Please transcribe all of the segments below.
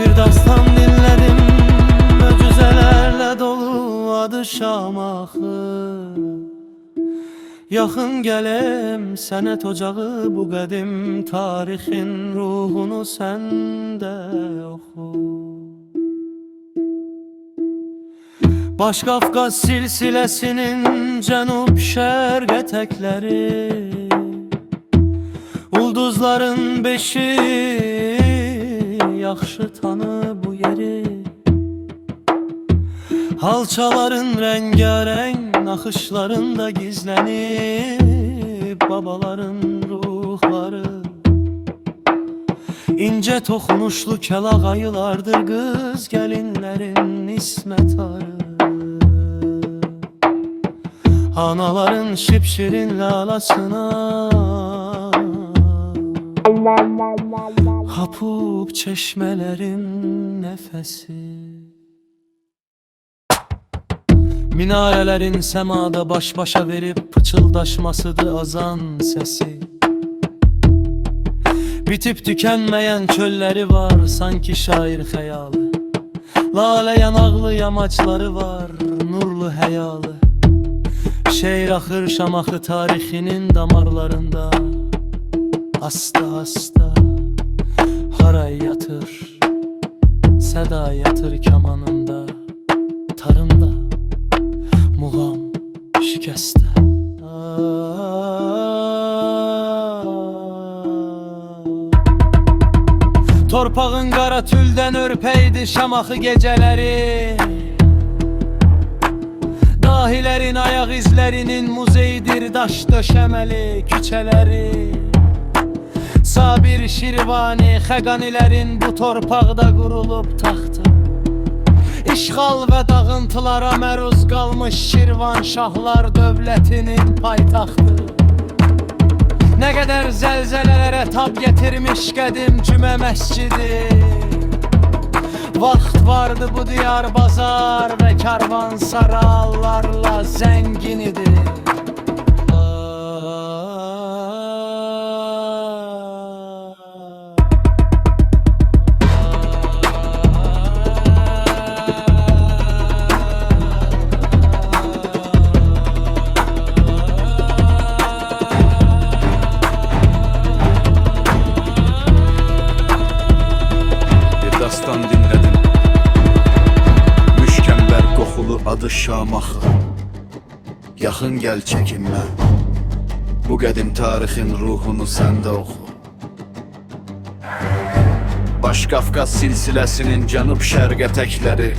Bir dastan dinledim, möcüzelerle dolu adı Şamaxı. Yaxın gələm sənət ocağı bu qədim tarixin ruhunu səndə oxu. Başqafqaz silsiləsinin cənub-şərq ətəkləri, ulduzların beşi yaxşı tanı bu yeri. Halçaların rəngarəng naxışlarında gizlənib babaların ruhları. İncə toxunuşlu kəlağayılardır qız gəlinlərin ismət arı. Anaların şipşirin lalasına hapub çeşmelerin nefesi. Minarelerin semada baş başa verip pıçıldaşmasıdır azan sesi. Bitip tükenmeyen çölleri var sanki şair hayalı. Lale yanaklı yamaçları var nurlu heyalı. Şehir axır Şamaxı tarixinin damarlarında. Asta asta haray yatır, seda yatır kamanında. Tarımda muğam şikəstə. Torpağın qara tüldən örpəydi Şamaxı geceleri. Dahilerin ayak izlerinin muzeyidir daş döşemeli küçeleri. Sabir Şirvani Xəqanilərin bu torpaqda qurulub taxtı. İşğal və dağıntılara məruz qalmış Şirvan şahlar dövlətinin paytaxtı. Nə qədər zəlzələlərə tab getirmiş qədim cümə məscidi. Vaxt vardı bu diyar bazar və karvansaralarla zəngin idi. Dastan dinledim, müşkəmbər qoxulu adı Şamaxı. Yaxın gəl çəkinmə, bu qədim tarixin ruhunu səndə oxu. Başqafqaz silsiləsinin cənub-şərq ətəkləri,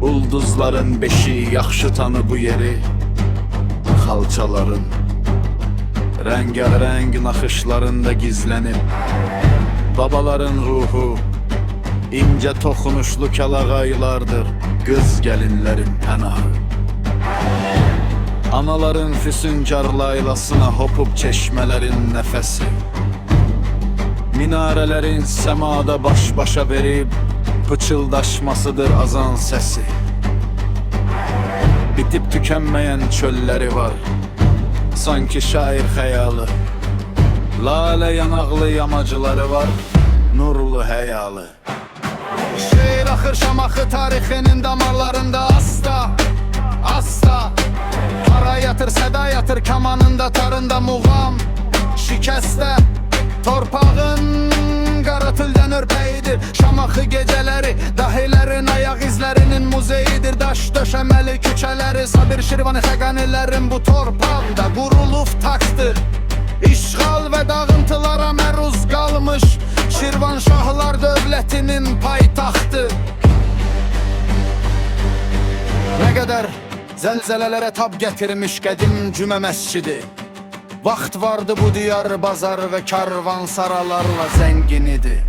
ulduzların beşi yaxşı tanı bu yeri. Xalçaların rəngarəng naxışlarında gizlənib babaların ruhu. İnce toxunuşlu kəlağaylardır qız gəlinlərin pənahı. Anaların füsünkar laylasına hopub çeşmelerin nəfəsi. Minarələrin səmada baş başa verib pıçıldaşmasıdır azan səsi. Bitib tükənməyən çölləri var sanki şair xəyalı. Lalə yanaqlı yamacıları var nurlu həyalı. Şehir axır Şamaxı tarixinin damarlarında asta, asta. Para yatır, seda yatır kamanında, tarında muğam şikəstə. Torpağın qara tüldən örpəyidir Şamaxı geceleri. Dahilərin ayak izlərinin muzeyidir daş döşəməli küçələri. Sabir Şirvani Xəqanilərin bu torpaqda qurulub taxtı. İşğal və dağıntılara məruz qalmış Şirvan şahlar dövlətinin paytaxtı. Nə qədər zəlzələlərə tab gətirmiş qədim cümə məscidi. Vaxt vardı bu diyar bazar ve karvan saralarla zengin idi.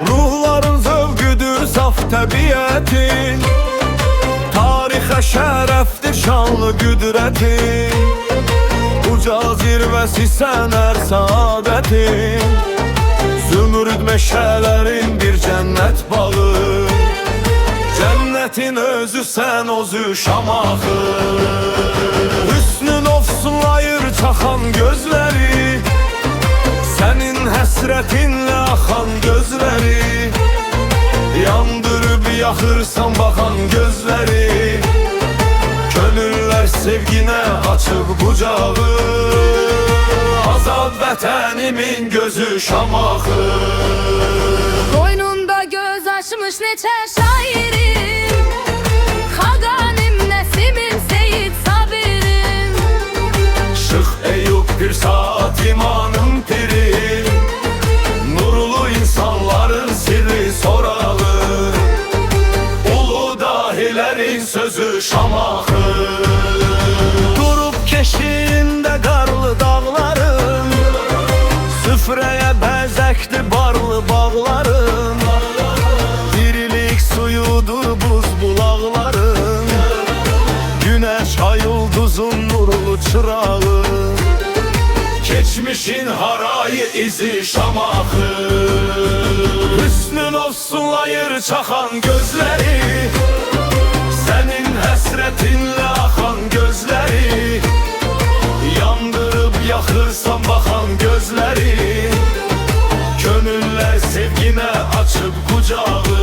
Ruhların zövqüdür saf təbiətin, tarixə şərəfdir şanlı qüdrətin. Uca zirvəsi sənər saadətin, zümrüd meşələrin bir cənnət bağı. Cənnətin özü sən özü Şamaxı. Hüsnün ofsunlayır çaxan gözləri, sənin həsrətinlə axan gözləri. Yandırıb yaxırsan baxan gözləri, könüllər sevginə açıb bucağı. Azad vətənimin gözü Şamaxı. Boynunda göz açmış neçə şairim, Xaqanim, Nəsimim, Seyid Sabirim. Şıx Eyüp, Pir Saat, İmanım Pirim, nurlu insanların sirri sorağı. Ulu dahilərin sözü Şamaxı. Durub keşiyində qarlı dağların, süfrəyə bəzəkdir barlı bağların. Dirilik suyudur buz bulaqların, günəş ay ulduzun nurlu çırağı. Keçmişin harayı izi Şamaxı. Hüsnün ofsunlayır çaxan gözləri, sənin həsrətinlə axan gözləri. Yandırıb yaxırsan baxan gözləri, könüllər sevginə açıb qucağı.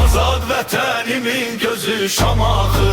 Azad vətənimin gözü Şamaxı.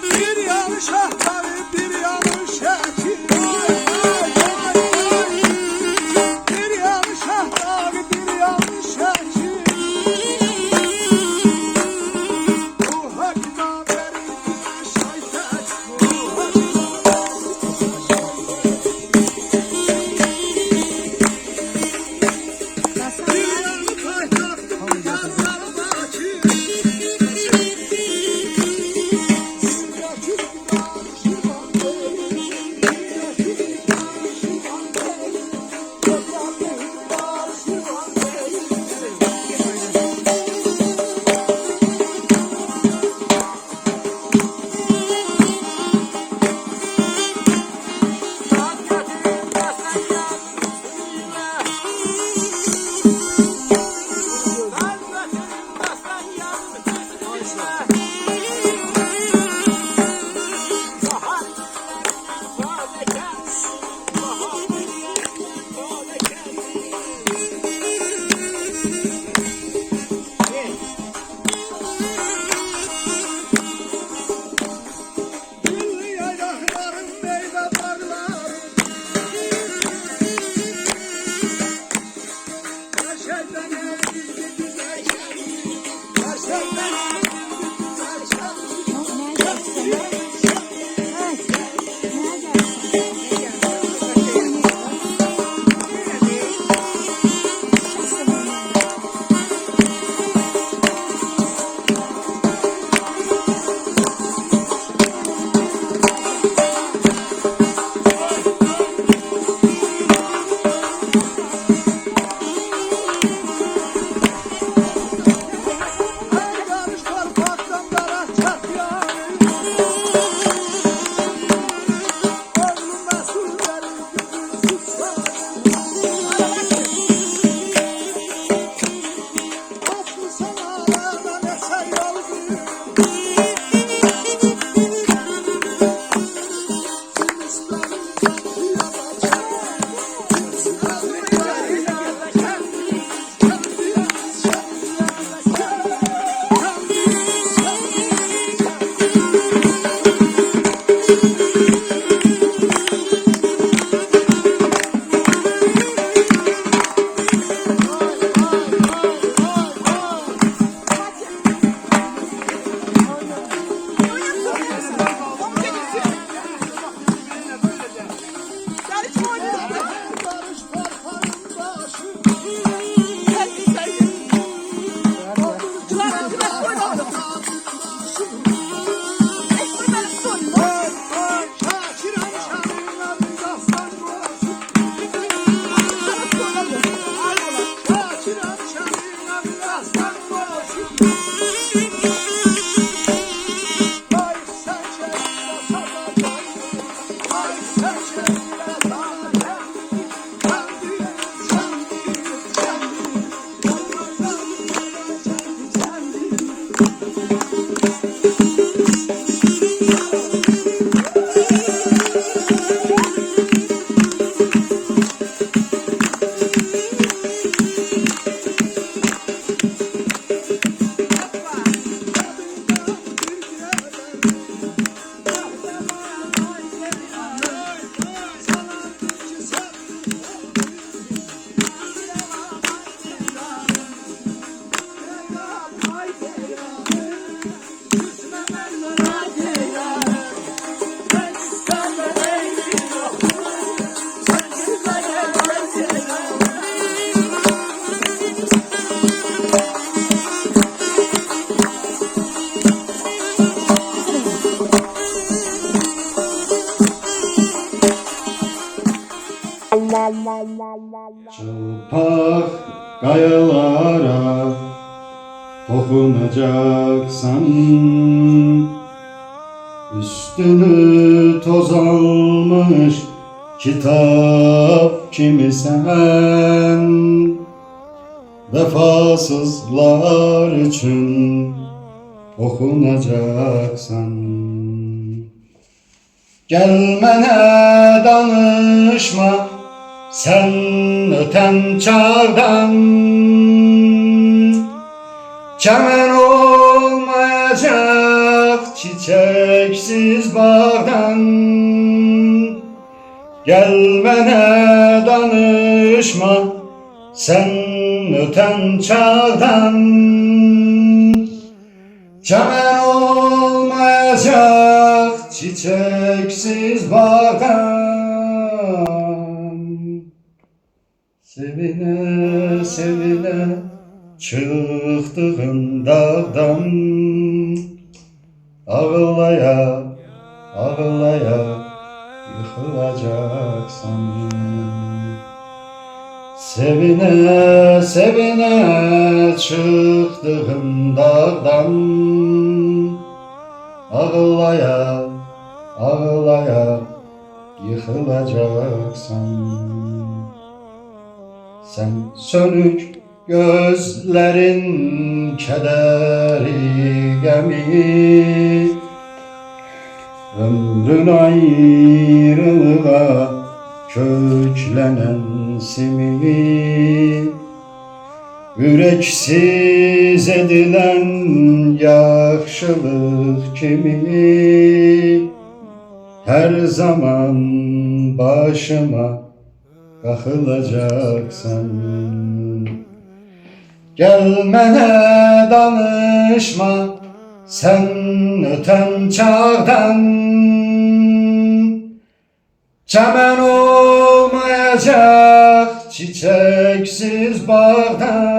Bir yanlış ahtarı, bir yanlış şekil. Bir yanlış ahtarı, bir yanlış şekil. Bu hakma verir bize şeytan. Bu hakma bir yanlış paytahtım, yanlar bakir. Çılpaq qayalara toxunacaqsan, üstünü toz almış kitap kimisən, vəfasızlar üçün okunacaksan. Gel mənə danışma sen öten çağdan, çəmən olmayacak çiçeksiz bağdan. Gel mənə danışma sen öten çağdan, çəmən olmayacak çiçeksiz bağdan. Sevine sevine çıktığın dağdan, ağlaya ağlaya yıkılacaksan. Sevine sevine çıktığın dağdan, ağlaya ağlaya yıkılacaksan. Sen sönük gözlerin kederi gemi, ömrün ayrılığa köklenen simi, yüreksiz edilen yaxşılık kimi, her zaman başıma kakılacaksan. Gel mənə danışma sen öten çağdan, çəmən olmayacak çiçeksiz bağdan.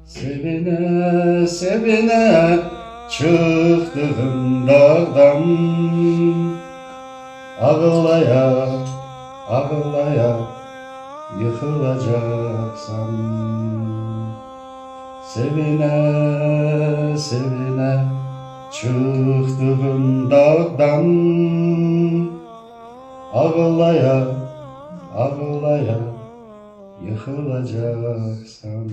Sevine sevine çıktığın dağdan, ağlaya ağlaya yıkılacaksan. Sevine sevine çıktığın dağdan, ağlaya ağlaya yıkılacaksan.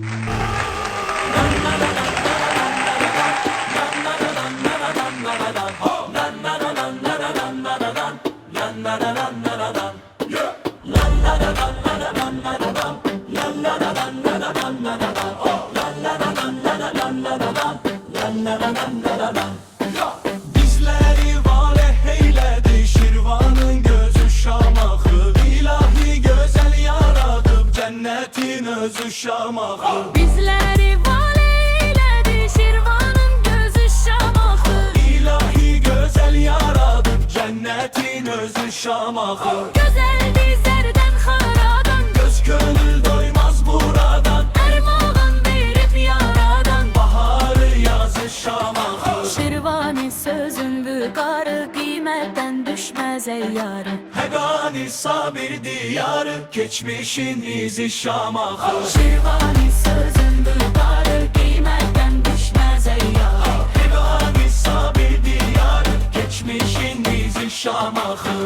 Bizleri valeh eyledi Şirvanın gözü Şamaxı. İlahi güzel yaratıp cennetin özü Şamaxı. Bizleri valeyledi Şirvanın gözü Şamaxı. İlahi güzel yaratıp cennetin özü Şamaxı. Güzeldi zerden xaradan, Göz gönül doymaz buradan, ermağan verip yaradan. baharı yazı Şamaxı. Şirvani sözün vüqarı, qiymədən düşməz ey yarı. Hegani sabir diyarı, geçmişin izi Şamaxı. Şirvani sözün vüqarı, qiymədən düşməz ey yarı. Hegani sabir diyarı, geçmişin izi Şamaxı.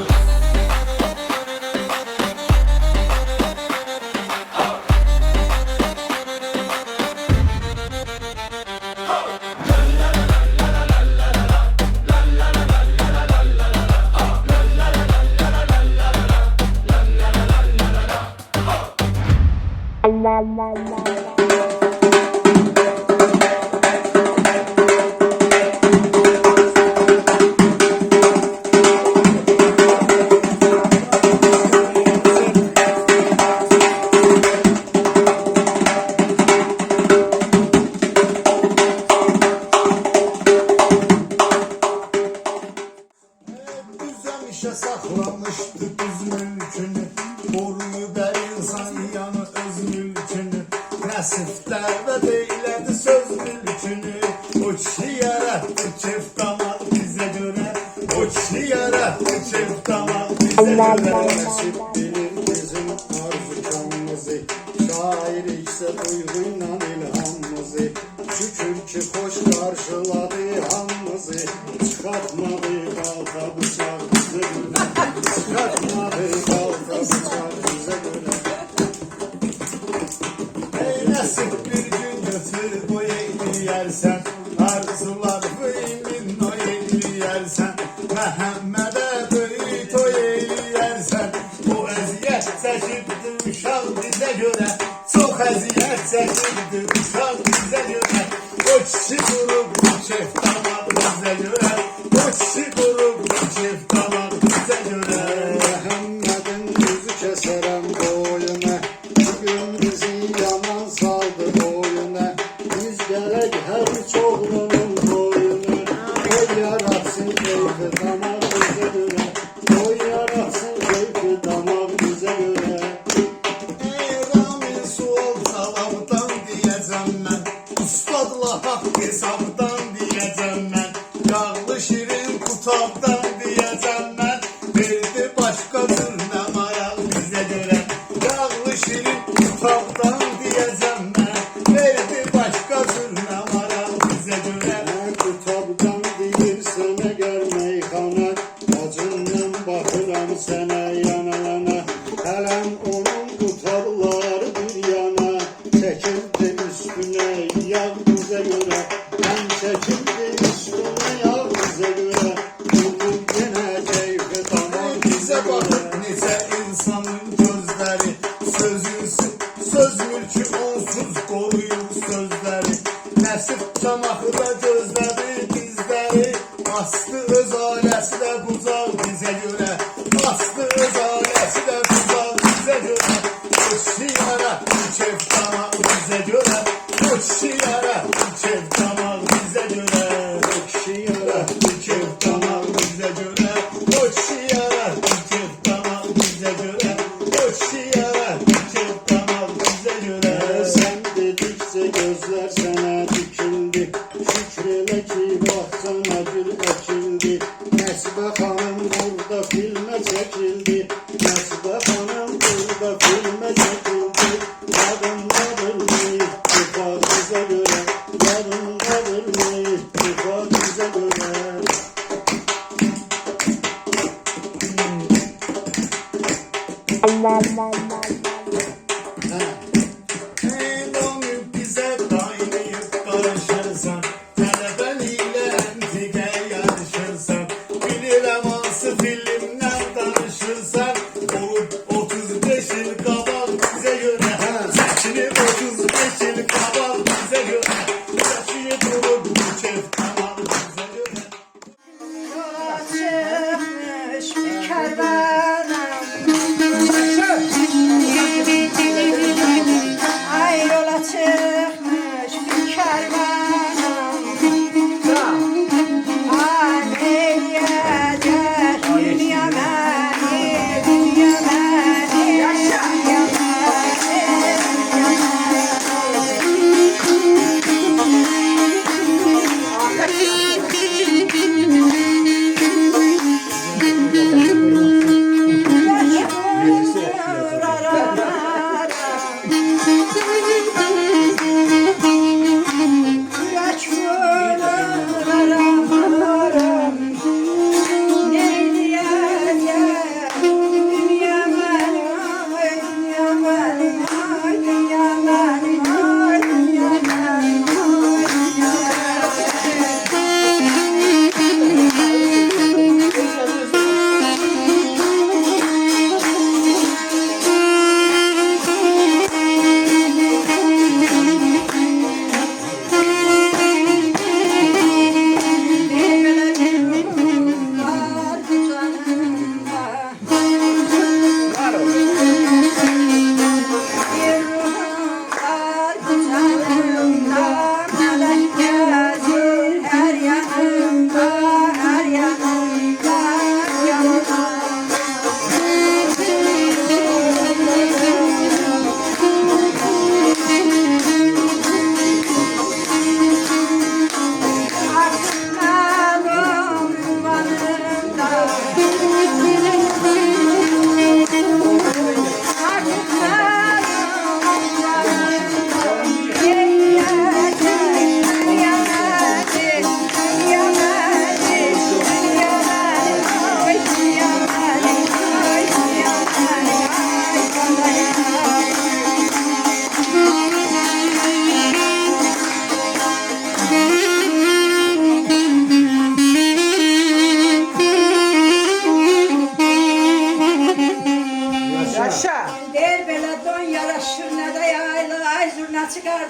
Düzəmişə saxlamışdı düz mülkünü, Boruyu bər insan yanı öz mülkünü. Nəsif dəvət eylədi söz mülkünü, O kişi yarattı çift damal bizə görə, O kişi yarattı çift damal bizə görə. Nəsib bilir bizim arzukanımızı, Şair isə duyguyla ilhamımızı. Şükür ki xoş qarşıladı hamımızı, Çıxartmadı qalta bıçaq bizə görə, Çıxartmadı qalta bıçaq bizə görə. Ey nəsib bir gün götür bu eyləyərsən Arzular beynin o eyləyərsən Məhəmmədə böyük toy eyləyərsən O əziyyət çəkirdi uşaq bizə görə Çox əziyyət çəkirdi uşaq bizə görə O kişi durub bu kef damaq bizə görə O kişi durub bu kef damaq bizə görə Məhəmmədin yüzü kəsərəm boyuna Bugün bizi yaman saldı oyuna Biz gələk hər üç oğlunun boyuna Oy yaratsın keyfi damaq bizə görə Oy yaratsın keyfi damaq bizə görə Eyramin sual cavabdan diyəcəm mən Ustadla haqq hesabdan diyəcəm mən Yağlı şirin qutabdan diyəcəm mən Verdi başqa cür nə maraq bizə görə Yağlı şirin qutabdan diyəcəm mən Verdi başqa cür nə maraq bizə görə Qutabdan deyirsən əgər meyxana Acından baxıram sənə yana-yana Hələm onun qutabları bir yana Çəkildi üstünə yağ bizə görə Mən çəkildi üstünə yağ bizə görə Vurur yenə keyfi tamam Bizə baxıb necə insanın gözləri Söz mülkü onsuz qoruyur sözləri Nəsib camaxıda gözlədi bizləri Astı öz ailəsi də bucaq bizə görə Astı öz ailəsi də bucaq bizə görə O kişi yara kef damaq bizə görə O kişi yara kef damaq bizə görə O kişi yara kef damaq bizə görə O kişi yara kef damaq bizə görə O kişi yara kef damaq bizə görə Sən dedikcə gözlər sənə dikildi Şükr elə ki baxcana gül əkildi Nəsibə xanım burada filmə çəkildi Nəsibə xanım burada filmə çəkildi Yadındadır mı ittifaq bizə görə Yadındadır mı ittifaq bizə görə Elonu bizə qaynayıb qarışırsan Tələbən ilə əntiqə yarışırsan Bilirəm hansı filmdən danışırsan Olub 35 il qabaq bizə görə Çəkilib 35 il qabaq bizə görə Çəkilib durub bu kef tamam bizə görə Yola çıkmış bir kervanım Ay yola çıkmış bir kervanım Ay eyleyecek dünya beni Dünya beni Yaşa dünya beni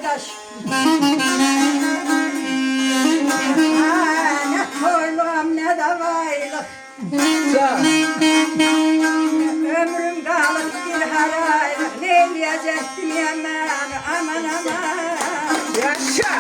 kardeş. Ne toylum ne de vaylık. Ömrüm kalıp bir haraylık. Ne diyecektim yemen aman aman. Yaşa.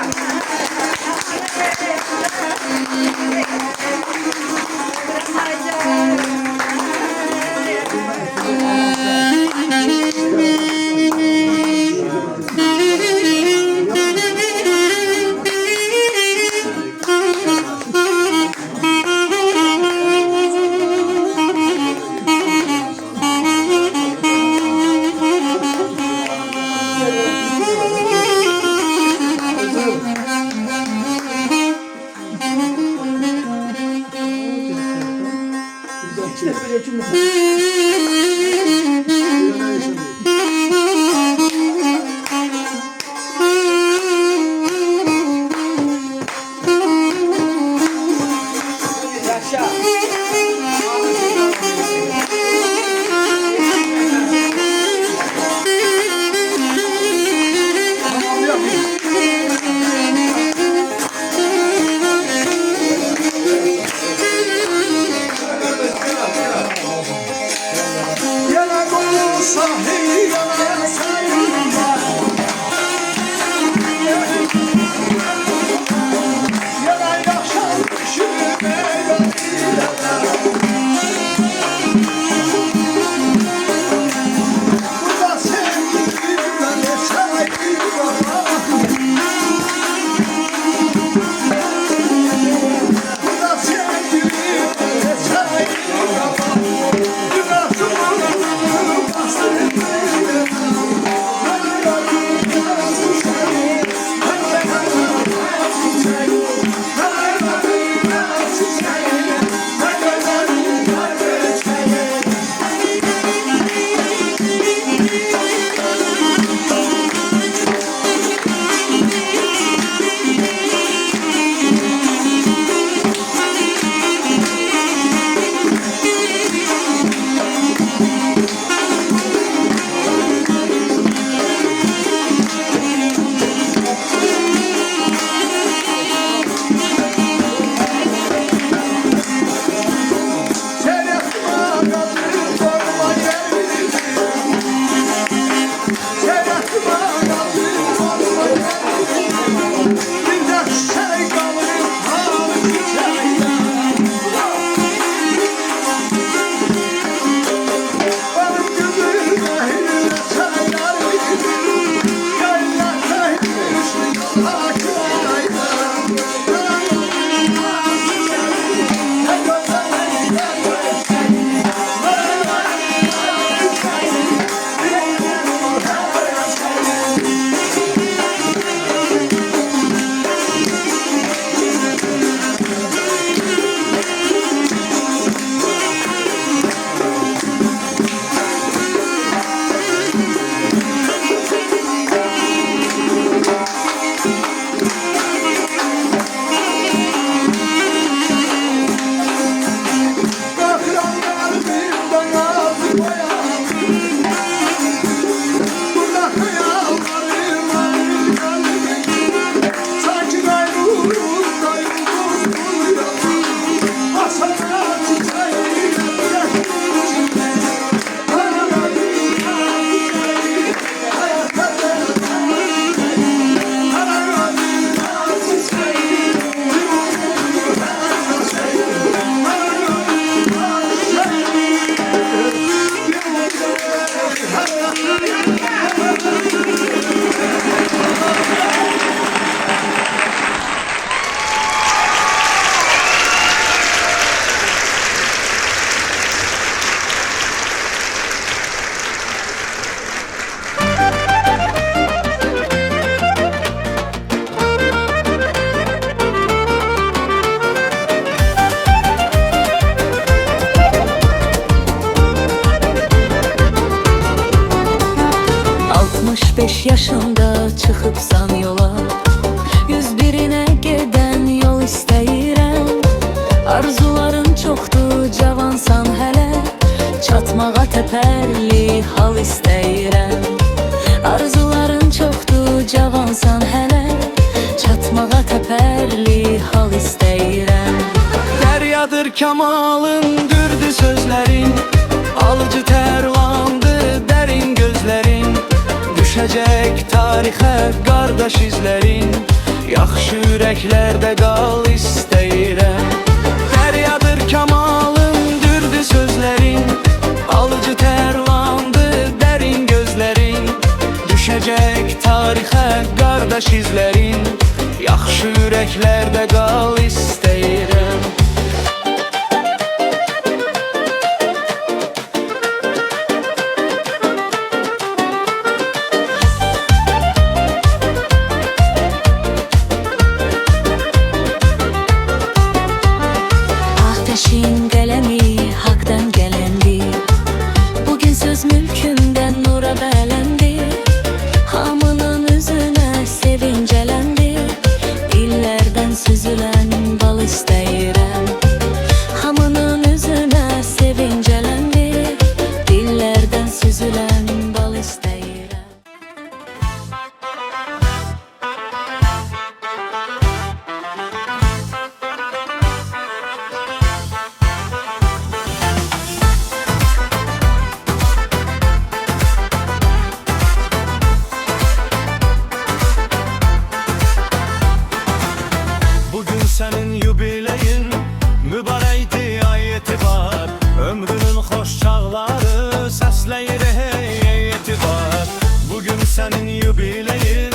yaşında çıxıbsan yola 101-inə gedən yol istəyirəm. Arzuların çoxdur, cavansan hələ, çatmağa təpərli hal istəyirəm. Arzuların çoxdur, cavansan Danışmağa təpərli hal istəyirəm. Deryadır kemalın, dürdü sözlerin, alıcı terlandı derin gözlerin. Düşecek tarihe kardeş izlerin, yaxşı ürəklərdə qal istəyirəm. Deryadır kemalın, dürdü sözlerin, alıcı terlandı derin gözlerin. Düşecek tarihe kardeş izlerin, yaxşı ürəklərdə qal istəyirəm. Ateşin qələmi haqdan gələndi. Bugün söz mülkümdən nura bələndi. Hamının üzünə sevincələndi. Dillərdən süzülən bal istəyirəm. Hamının üzünə sevincələndi. Dillərdən süzülən bal istəyirəm. Bugün senin yubileyin mübarəkdir ay etibar. Ömrünün xoş çağları səsləyir hey etibar. Bugün senin yubileyin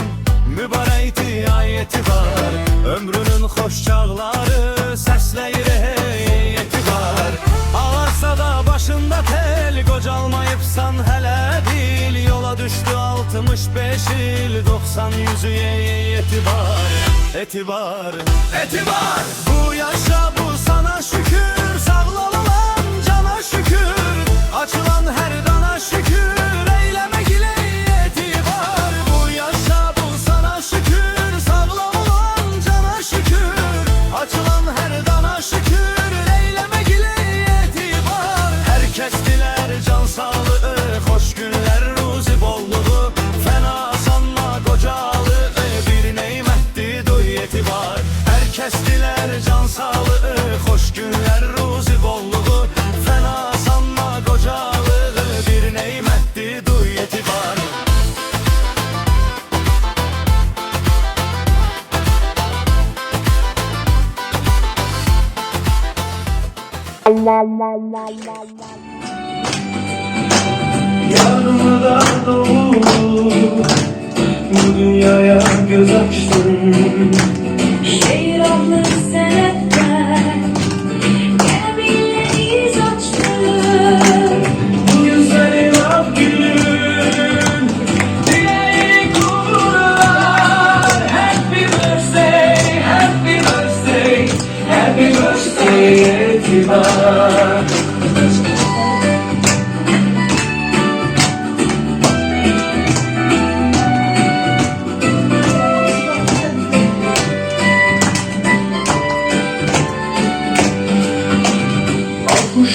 mübarəkdir ay etibar. Ömrünün xoş çağları səsləyir hey etibar. Ağarsa da başında tel, qocalmayıbsan hələ bil. Yola düşdü 65 il, 90 yüzü etibar. Etibar, etibar. Bu yaşa bu sana şükür, sağlam olan cana şükür. Açılan her dana şükür, eylemek ile etibar. Bu yaşa bu sana şükür, sağlam olan cana şükür. Açılan her dana şükür, eylemek ile etibar. Herkes diler can sağlığı, hoş günler, ruzi bolluğu. Fena sanma kocalığı, bir nimettir duy etibar. Herkes diler can sağlığı, hoş günler, ruzi bolluğu. Fena sanma kocalığı, bir nimettir duy etibar. Yarımda doğup bu dünyaya göz açtım. Şehir adlı senetler gemileri iz açtı. Bugün senin af günün, dileğini kurlar. Happy birthday, happy birthday, happy birthday etibar.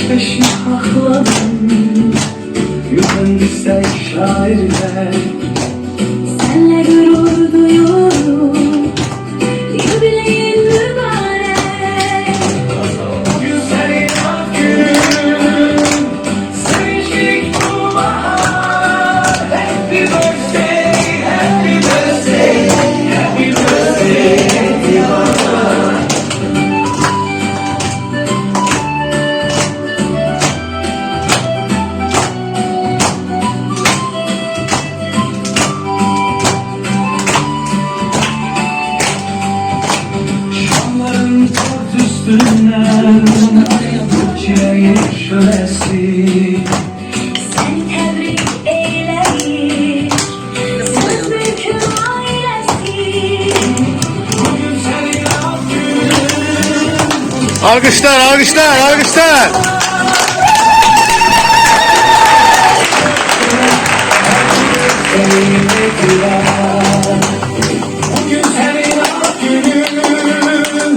Beşi hakladım, yüzündüsek şairler. Senle gurur duyuyorum, yubileyin mübarek. Bugün senin af günün, sevinçlik bu bahar. Happy birthday, happy birthday, happy birthday etibar. Şamların tort üstünden çileğin şölesi. Sen tebrik eyleyin, söz mülküm ailesi. Bugün senin af günün. Alkışlar, alkışlar, alkışlar. Bugün senin af günün,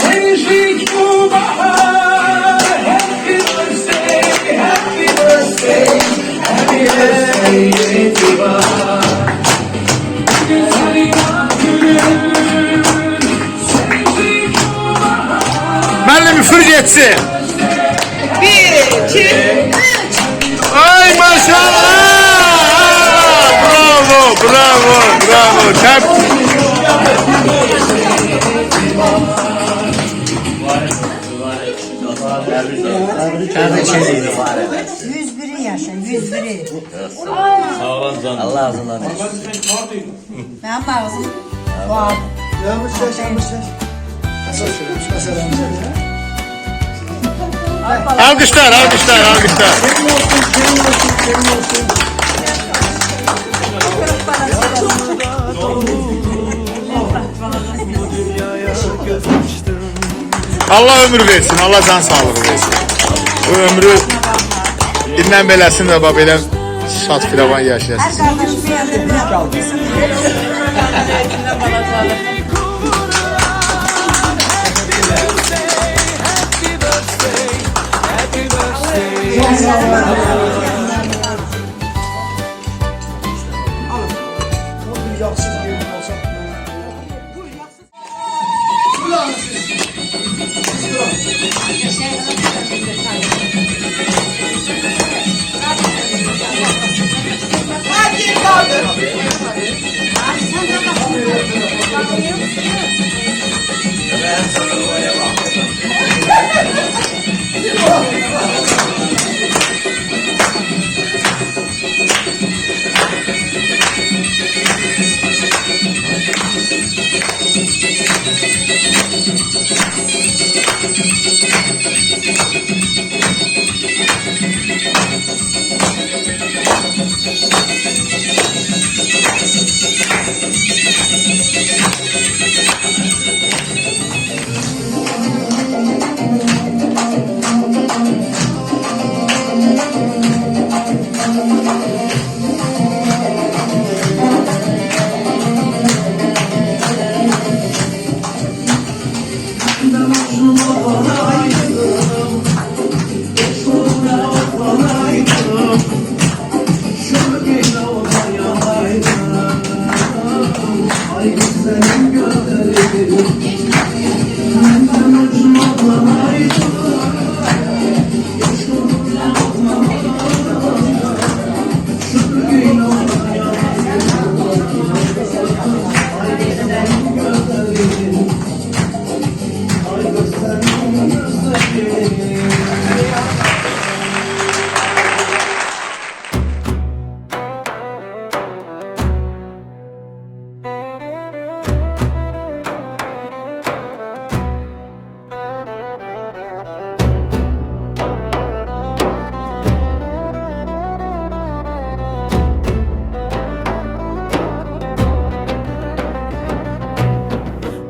sevinçlik bu bahar. Happy birthday, happy birthday, happy birthday etibar. Bugün senin af günün, geçsin. 1, 2, 3. Ay maşallah. Bravo, bravo, bravo. Təbrik edirəm. 101 yaşa, 101. Sağ olun canım. Allah ağzından versin. Mənim ağzım var. Alkışlar, alkışlar, alkışlar. Allah ömür versin, Allah can sağlığı versin. Bu ömrü dinlən beləsin və belə şad firavan yaşayasın. Hər qardaşım yanında qaldı.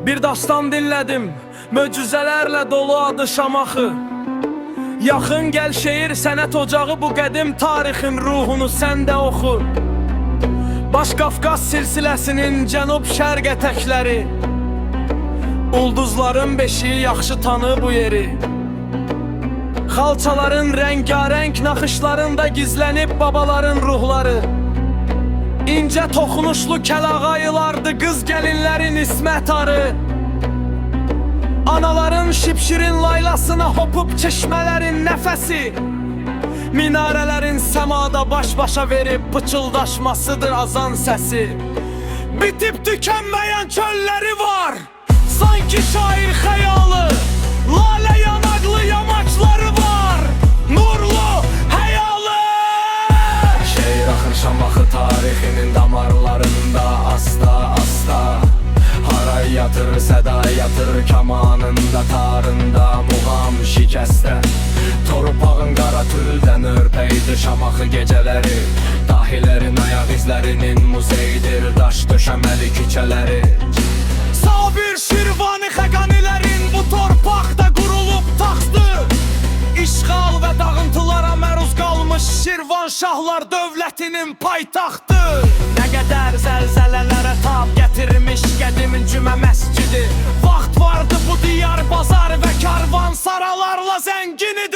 Bir dastan dinlədim, möcüzələrlə dolu adı Şamaxı. Yaxın gəl şeir sənət ocağı, bu qədim tarixin ruhunu səndə oxu. Baş Qafqaz silsiləsinin cənub-şərq ətəkləri, ulduzların beşiği yaxşı tanı bu yeri. Xalçaların rəngarəng naxışlarında gizlənib babaların ruhları. İncə toxunuşlu kəlağayılardı qız gəlinlərin ismət arı. Anaların şipşirin laylasına hopub çeşmələrin nəfəsi, minarələrin səmada baş-başa verib pıçıldaşmasıdır azan səsi. Bitib tükənməyən çölləri var, sanki şair xəyalı. Lalə yanaqlı yamaçları var, nurlu həyalı. Şeir axır Şamaxı tarixinin damarlarında asta-asta. Haray yatır, səda yatır kamanında, tarında, muğam şikəstə. Torpağın qara tüldən örpəydi Şamaxı gecələri. Dahilərin ayaq izlərinin muzeydir daş döşəməli küçələri. Sabir Şirvani xəqanilərin bu torpaqda qurulub taxtı. İşğal və dağıntılara məruz qalmış Şirvanşahlar dövlətinin paytaxtı. Nə qədər zəlzələlərə tab gətirmiş qədim cümə məscidi. Vaxt vardı bu diyar bazar və karvan saralarla zəngin idi.